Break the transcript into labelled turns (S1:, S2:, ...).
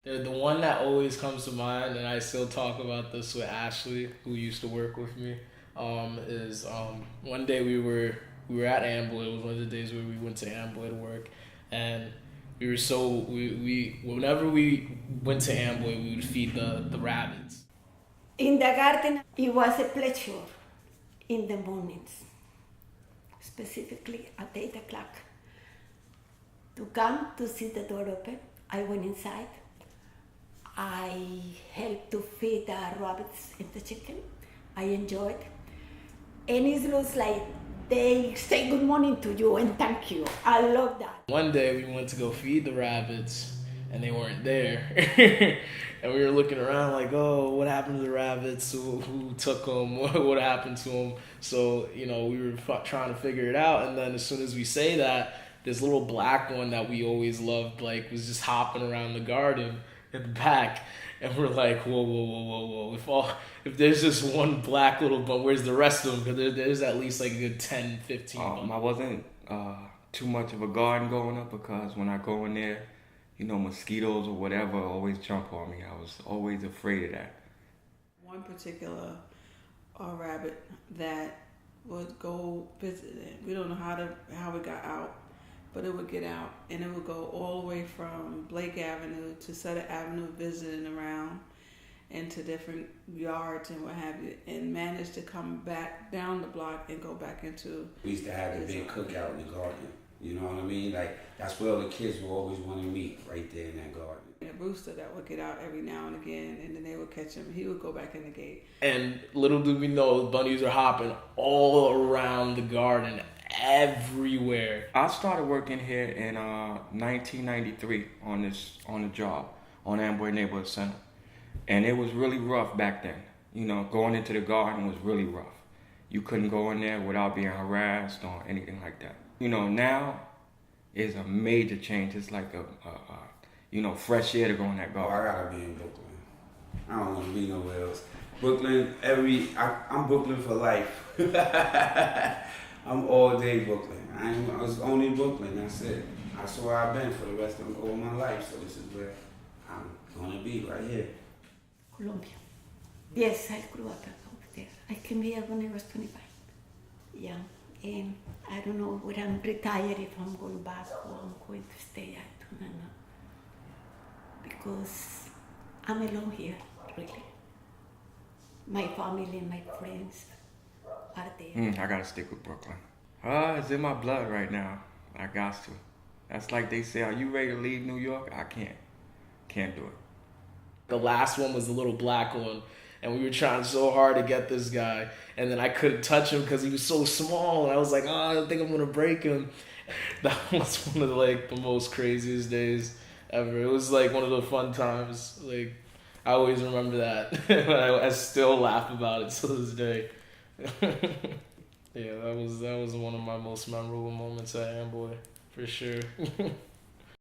S1: The one that always comes to mind, and I still talk about this with Ashley, who used to work with me, is one day we were at Amboy. It was one of the days where we went to Amboy to work, and we whenever we went to Amboy, we would feed the rabbits.
S2: In the garden, it was a pleasure in the mornings, specifically at 8 o'clock, to come to see the door open. I went inside. I helped to feed the rabbits and the chicken. I enjoyed. And it looks like they say good morning to you and thank you. I love that.
S1: One day we went to go feed the rabbits, and they weren't there. And we were looking around like, oh, what happened to the rabbits? Who took them? What happened to them? So, we were trying to figure it out. And then as soon as we say that, this little black one that we always loved, like, was just hopping around the garden in the back. And we're like, whoa, whoa, whoa, whoa, whoa. If there's just one black little bun, where's the rest of them? Because there's at least like a good 10, 15
S3: I wasn't too much of a garden growing up because when I go in there, mosquitoes or whatever always jump on me. I was always afraid of that.
S4: One particular rabbit that would go visit it. We don't know how it got out, but it would get out and it would go all the way from Blake Avenue to Sutter Avenue, visiting around into different yards and what have you, and managed to come back down the block and go back into.
S5: We used to have the big cookout in the garden. You know what I mean? Like, that's where all the kids would always want to meet, right there in that garden.
S4: And a rooster that would get out every now and again, and then they would catch him. He would go back in the gate.
S1: And little do we know, bunnies are hopping all around the garden, everywhere.
S3: I started working here in 1993 on the job on Amboy Neighborhood Center, and it was really rough back then. Going into the garden was really rough. You couldn't go in there without being harassed or anything like that. Now is a major change. It's like a fresh air to go in that
S5: Oh,
S3: garden.
S5: I gotta be in Brooklyn. I don't want to be nowhere else. Brooklyn, I'm Brooklyn for life. I'm all day Brooklyn. I was only Brooklyn. That's it. That's where I've been for the rest of all my life. So this is where I'm gonna be, right here.
S2: Colombia. Yes, I grew up over there. I came here when I was 25. Yeah, and I don't know when I'm retired if I'm going back or I'm going to stay. I don't know. Because I'm alone here, really. My family and my friends are there.
S3: I gotta stick with Brooklyn. It's in my blood right now. I got to. That's like they say, are you ready to leave New York? I can't do it.
S1: The last one was the little black one, and we were trying so hard to get this guy, and then I couldn't touch him because he was so small, and I was like, oh, I think I'm gonna break him. That was one of the most craziest days ever. It was like one of the fun times. Like, I always remember that. I still laugh about it to this day. Yeah, that was one of my most memorable moments at Amboy, for sure.